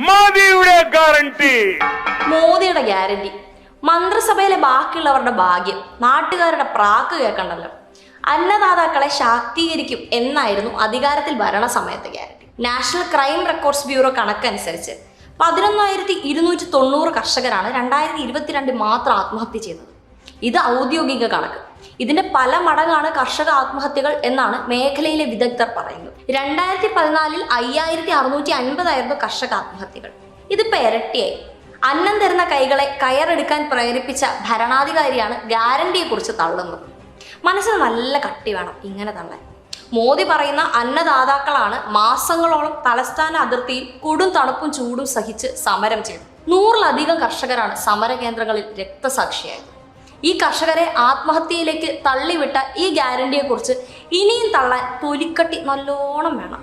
മോദിയുടെ ഗ്യാരണ്ടി. മോദിയുടെ ഗ്യാരണ്ടി മന്ത്രിസഭയിലെ ബാക്കിയുള്ളവരുടെ ഭാഗ്യം, നാട്ടുകാരുടെ പ്രാക്ക് കേൾക്കണ്ടല്ലോ. അന്നദാതാക്കളെ ശാക്തീകരിക്കും എന്നായിരുന്നു അധികാരത്തിൽ ഭരണ സമയത്തെ guarantee. National crime records bureau കണക്കനുസരിച്ച് 11,290 കർഷകരാണ് 2022 മാത്രം ആത്മഹത്യ ചെയ്തത്. ഇത് ഔദ്യോഗിക കണക്ക്. ഇതിന്റെ പല മടങ്ങാണ് കർഷക ആത്മഹത്യകൾ എന്നാണ് മേഖലയിലെ വിദഗ്ധർ പറയുന്നത്. 2014 5,650 കർഷക ആത്മഹത്യകൾ. ഇതിപ്പോ ഇരട്ടിയായി. അന്നം തരുന്ന കൈകളെ കയറെടുക്കാൻ പ്രേരിപ്പിച്ച ഭരണാധികാരിയാണ് ഗ്യാരണ്ടിയെ കുറിച്ച് തള്ളുന്നത്. മനസ്സിന് നല്ല കട്ടി വേണം ഇങ്ങനെ തള്ളാൻ. മോദി പറയുന്ന അന്നദാതാക്കളാണ് മാസങ്ങളോളം തലസ്ഥാന അതിർത്തിയിൽ കൊടും തണുപ്പും ചൂടും സഹിച്ച് സമരം ചെയ്തു. 100-ലധികം കർഷകരാണ് സമര കേന്ദ്രങ്ങളിൽ രക്തസാക്ഷിയായത്. ഈ കർഷകരെ ആത്മഹത്യയിലേക്ക് തള്ളിവിട്ട ഈ ഗ്യാരണ്ടിയെ കുറിച്ച് ഇനിയും തള്ളാൻ തൊലിക്കട്ടി നല്ലോണം വേണം.